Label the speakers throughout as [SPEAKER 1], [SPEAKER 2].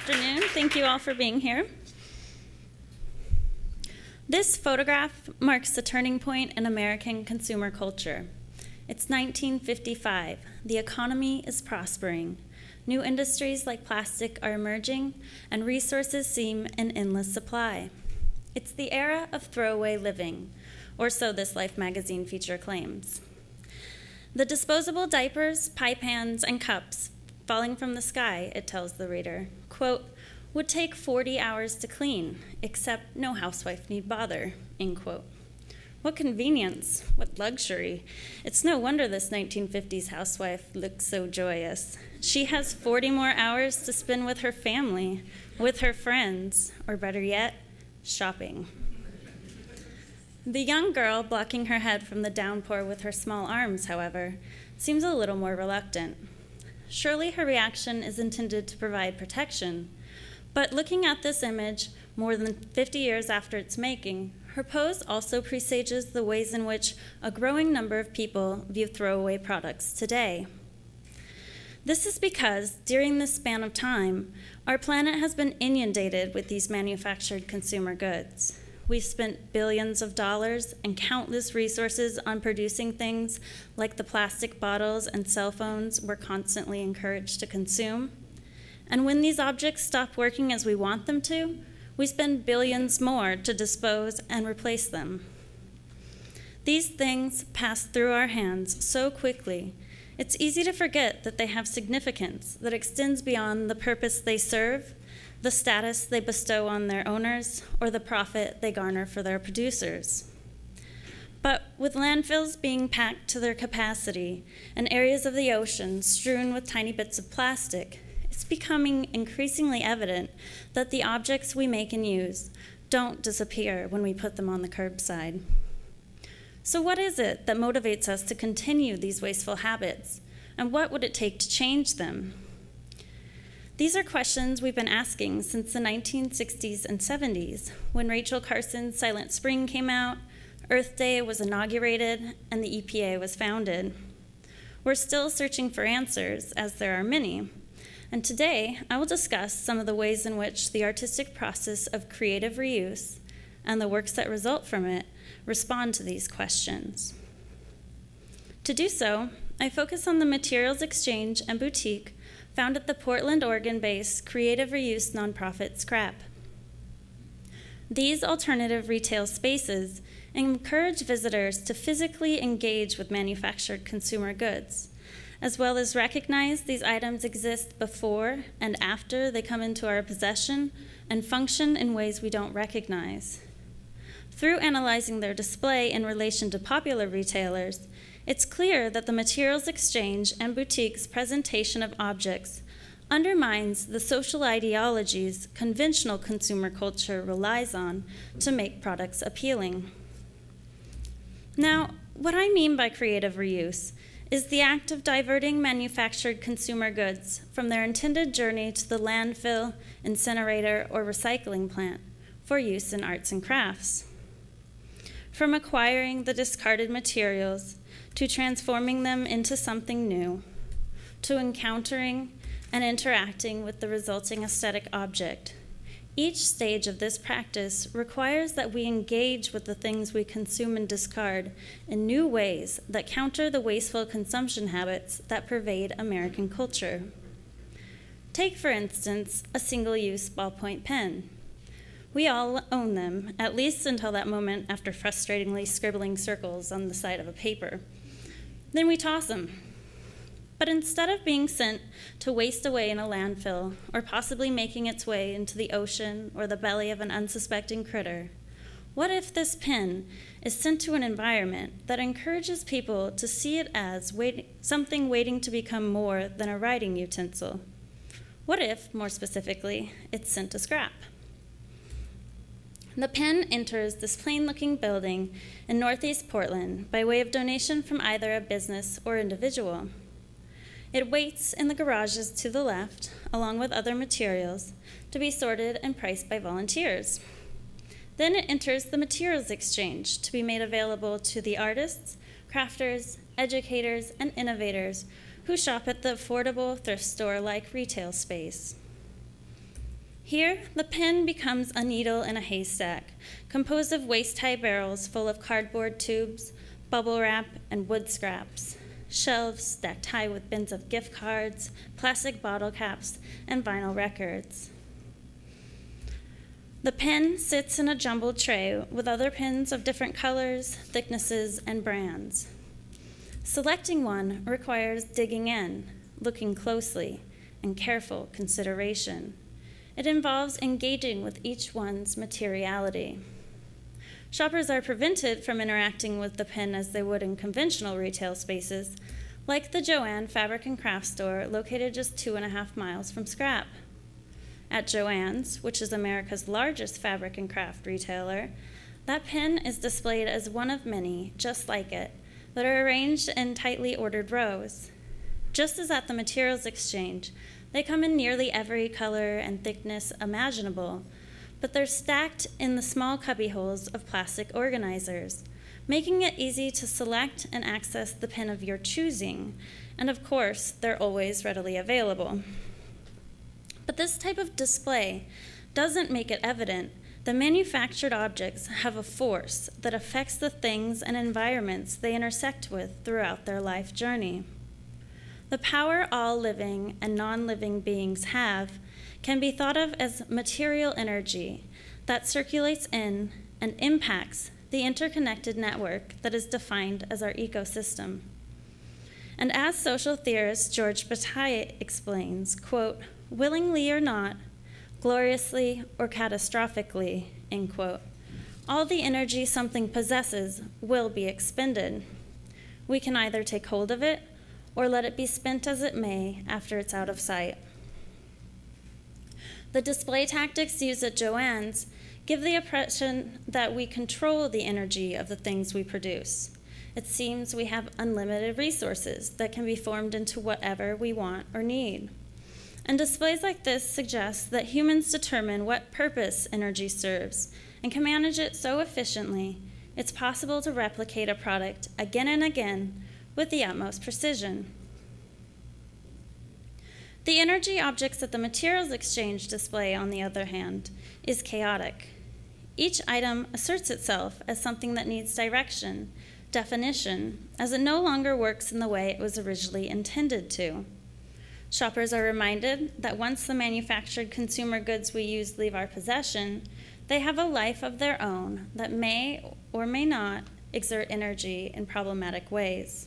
[SPEAKER 1] afternoon. Thank you all for being here. This photograph marks a turning point in American consumer culture. It's 1955. The economy is prospering. New industries like plastic are emerging, and resources seem in endless supply. It's the era of throwaway living, or so this Life magazine feature claims. The disposable diapers, pie pans, and cups falling from the sky, it tells the reader, quote, would take 40 hours to clean, except no housewife need bother, end quote. What convenience, what luxury. It's no wonder this 1950s housewife looks so joyous. She has 40 more hours to spend with her family, with her friends, or better yet, shopping. The young girl blocking her head from the downpour with her small arms, however, seems a little more reluctant. Surely her reaction is intended to provide protection, but looking at this image more than 50 years after its making, her pose also presages the ways in which a growing number of people view throwaway products today. This is because during this span of time, our planet has been inundated with these manufactured consumer goods. We've spent billions of dollars and countless resources on producing things like the plastic bottles and cell phones we're constantly encouraged to consume. And when these objects stop working as we want them to, we spend billions more to dispose and replace them. These things pass through our hands so quickly, it's easy to forget that they have significance that extends beyond the purpose they serve, the status they bestow on their owners, or the profit they garner for their producers. But with landfills being packed to their capacity and areas of the ocean strewn with tiny bits of plastic, it's becoming increasingly evident that the objects we make and use don't disappear when we put them on the curbside. So what is it that motivates us to continue these wasteful habits, and what would it take to change them? These are questions we've been asking since the 1960s and 70s, when Rachel Carson's Silent Spring came out, Earth Day was inaugurated, and the EPA was founded. We're still searching for answers, as there are many, and today I will discuss some of the ways in which the artistic process of creative reuse and the works that result from it respond to these questions. To do so, I focus on the Materials Exchange and Boutique found at the Portland, Oregon-based creative reuse nonprofit Scrap. These alternative retail spaces encourage visitors to physically engage with manufactured consumer goods, as well as recognize these items exist before and after they come into our possession and function in ways we don't recognize. Through analyzing their display in relation to popular retailers, it's clear that the Materials Exchange and Boutique's presentation of objects undermines the social ideologies conventional consumer culture relies on to make products appealing. Now, what I mean by creative reuse is the act of diverting manufactured consumer goods from their intended journey to the landfill, incinerator, or recycling plant for use in arts and crafts. From acquiring the discarded materials, to transforming them into something new, to encountering and interacting with the resulting aesthetic object. Each stage of this practice requires that we engage with the things we consume and discard in new ways that counter the wasteful consumption habits that pervade American culture. Take, for instance, a single-use ballpoint pen. We all own them, at least until that moment after frustratingly scribbling circles on the side of a paper. Then we toss them. But instead of being sent to waste away in a landfill, or possibly making its way into the ocean or the belly of an unsuspecting critter, what if this pen is sent to an environment that encourages people to see it as something waiting to become more than a writing utensil? What if, more specifically, it's sent to scrap? The pen enters this plain-looking building in Northeast Portland by way of donation from either a business or individual. It waits in the garages to the left, along with other materials, to be sorted and priced by volunteers. Then it enters the Materials Exchange to be made available to the artists, crafters, educators, and innovators who shop at the affordable thrift store-like retail space. Here, the pen becomes a needle in a haystack, composed of waist-high barrels full of cardboard tubes, bubble wrap, and wood scraps, shelves stacked high with bins of gift cards, plastic bottle caps, and vinyl records. The pen sits in a jumbled tray with other pens of different colors, thicknesses, and brands. Selecting one requires digging in, looking closely, and careful consideration. It involves engaging with each one's materiality. Shoppers are prevented from interacting with the pen as they would in conventional retail spaces, like the Joann Fabric and Craft store located just 2.5 miles from Scrap. At Joann's, which is America's largest fabric and craft retailer, that pen is displayed as one of many, just like it, that are arranged in tightly ordered rows. Just as at the Materials Exchange, they come in nearly every color and thickness imaginable, but they're stacked in the small cubby holes of plastic organizers, making it easy to select and access the pen of your choosing, and of course, they're always readily available. But this type of display doesn't make it evident that manufactured objects have a force that affects the things and environments they intersect with throughout their life journey. The power all living and non-living beings have can be thought of as material energy that circulates in and impacts the interconnected network that is defined as our ecosystem. And as social theorist George Bataille explains, quote, willingly or not, gloriously or catastrophically, end quote, all the energy something possesses will be expended. We can either take hold of it or let it be spent as it may after it's out of sight. The display tactics used at Joann's give the impression that we control the energy of the things we produce. It seems we have unlimited resources that can be formed into whatever we want or need. And displays like this suggest that humans determine what purpose energy serves and can manage it so efficiently, it's possible to replicate a product again and again with the utmost precision. The energy objects at the Materials Exchange display, on the other hand, is chaotic. Each item asserts itself as something that needs direction, definition, as it no longer works in the way it was originally intended to. Shoppers are reminded that once the manufactured consumer goods we use leave our possession, they have a life of their own that may or may not exert energy in problematic ways.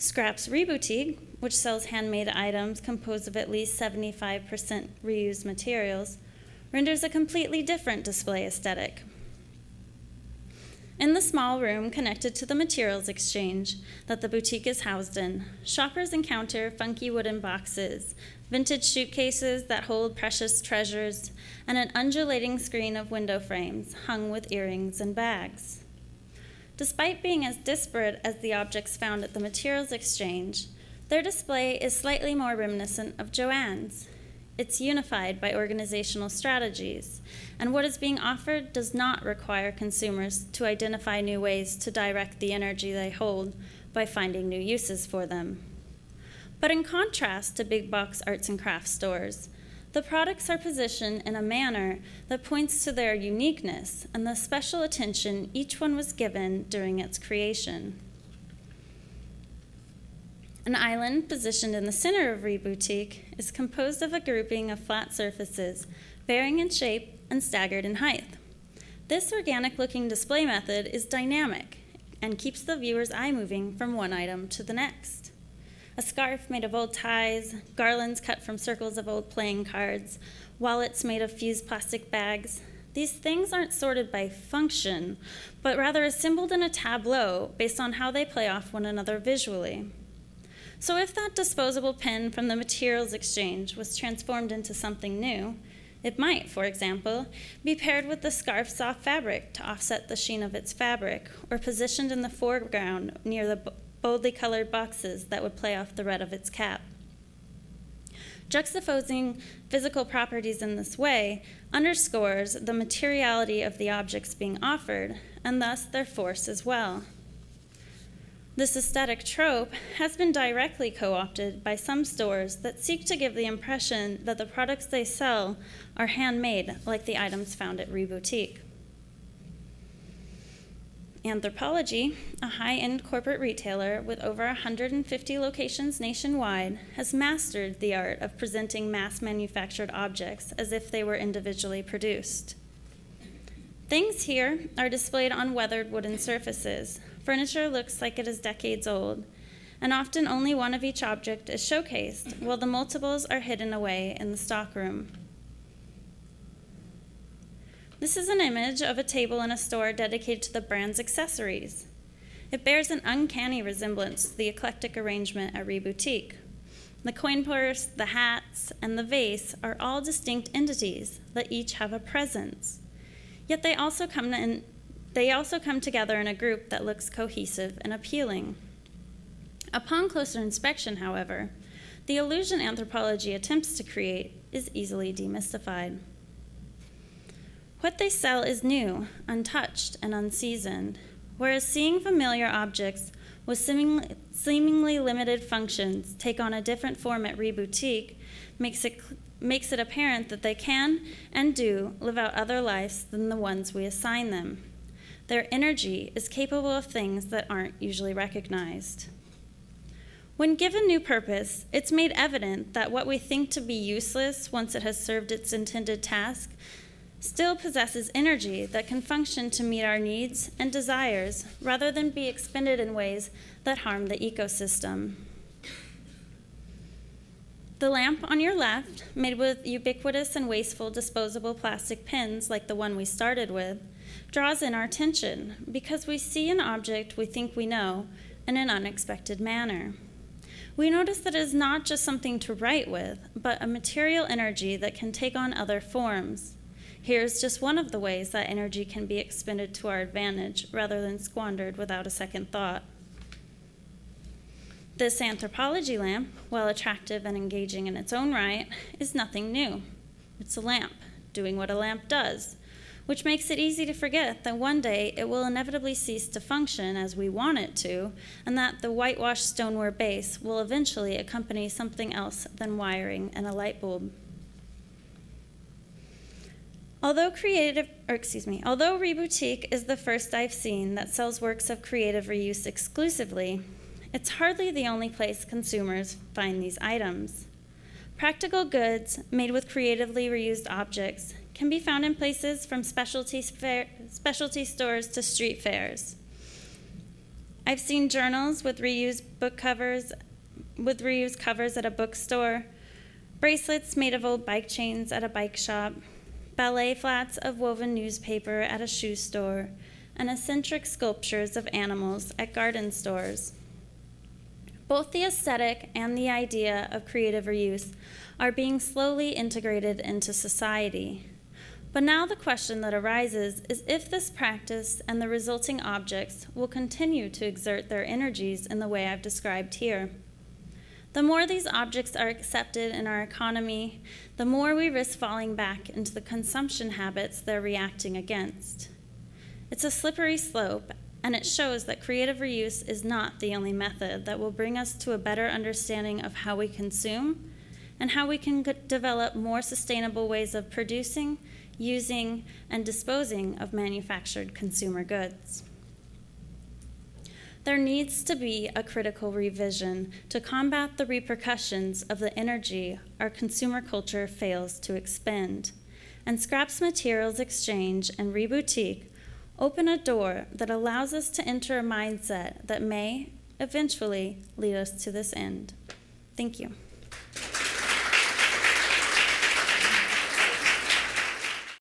[SPEAKER 1] Scrap's Reboutique, which sells handmade items composed of at least 75% reused materials, renders a completely different display aesthetic. In the small room connected to the Materials Exchange that the boutique is housed in, shoppers encounter funky wooden boxes, vintage suitcases that hold precious treasures, and an undulating screen of window frames hung with earrings and bags. Despite being as disparate as the objects found at the Materials Exchange, their display is slightly more reminiscent of Joann's. It's unified by organizational strategies, and what is being offered does not require consumers to identify new ways to direct the energy they hold by finding new uses for them. But in contrast to big box arts and crafts stores, the products are positioned in a manner that points to their uniqueness and the special attention each one was given during its creation. An island positioned in the center of Reboutique is composed of a grouping of flat surfaces, varying in shape and staggered in height. This organic-looking display method is dynamic and keeps the viewer's eye moving from one item to the next. A scarf made of old ties, garlands cut from circles of old playing cards, wallets made of fused plastic bags. These things aren't sorted by function, but rather assembled in a tableau based on how they play off one another visually. So if that disposable pen from the Materials Exchange was transformed into something new, it might, for example, be paired with the scarf's soft fabric to offset the sheen of its fabric, or positioned in the foreground near the boldly colored boxes that would play off the red of its cap. Juxtaposing physical properties in this way underscores the materiality of the objects being offered, and thus their force as well. This aesthetic trope has been directly co-opted by some stores that seek to give the impression that the products they sell are handmade, like the items found at Reboutique. Anthropologie, a high-end corporate retailer with over 150 locations nationwide, has mastered the art of presenting mass-manufactured objects as if they were individually produced. Things here are displayed on weathered wooden surfaces. Furniture looks like it is decades old, and often only one of each object is showcased, while the multiples are hidden away in the stockroom. This is an image of a table in a store dedicated to the brand's accessories. It bears an uncanny resemblance to the eclectic arrangement at Reboutique. The coin purse, the hats, and the vase are all distinct entities that each have a presence. Yet they also come together in a group that looks cohesive and appealing. Upon closer inspection, however, the illusion Anthropologie attempts to create is easily demystified. What they sell is new, untouched, and unseasoned, whereas seeing familiar objects with seemingly limited functions take on a different form at Reboutique makes it apparent that they can and do live out other lives than the ones we assign them. Their energy is capable of things that aren't usually recognized. When given new purpose, it's made evident that what we think to be useless once it has served its intended task still possesses energy that can function to meet our needs and desires rather than be expended in ways that harm the ecosystem. The lamp on your left, made with ubiquitous and wasteful disposable plastic pins like the one we started with, draws in our attention because we see an object we think we know in an unexpected manner. We notice that it is not just something to write with, but a material energy that can take on other forms. Here's just one of the ways that energy can be expended to our advantage rather than squandered without a second thought. This Anthropologie lamp, while attractive and engaging in its own right, is nothing new. It's a lamp, doing what a lamp does, which makes it easy to forget that one day it will inevitably cease to function as we want it to, and that the whitewashed stoneware base will eventually accompany something else than wiring and a light bulb. Although Reboutique is the first I've seen that sells works of creative reuse exclusively, it's hardly the only place consumers find these items. Practical goods made with creatively reused objects can be found in places from specialty stores to street fairs. I've seen journals with reused covers at a bookstore, bracelets made of old bike chains at a bike shop, ballet flats of woven newspaper at a shoe store, and eccentric sculptures of animals at garden stores. Both the aesthetic and the idea of creative reuse are being slowly integrated into society. But now the question that arises is if this practice and the resulting objects will continue to exert their energies in the way I've described here. The more these objects are accepted in our economy, the more we risk falling back into the consumption habits they're reacting against. It's a slippery slope, and it shows that creative reuse is not the only method that will bring us to a better understanding of how we consume and how we can develop more sustainable ways of producing, using, and disposing of manufactured consumer goods. There needs to be a critical revision to combat the repercussions of the energy our consumer culture fails to expend, and Scraps Materials Exchange and Reboutique open a door that allows us to enter a mindset that may eventually lead us to this end. Thank you.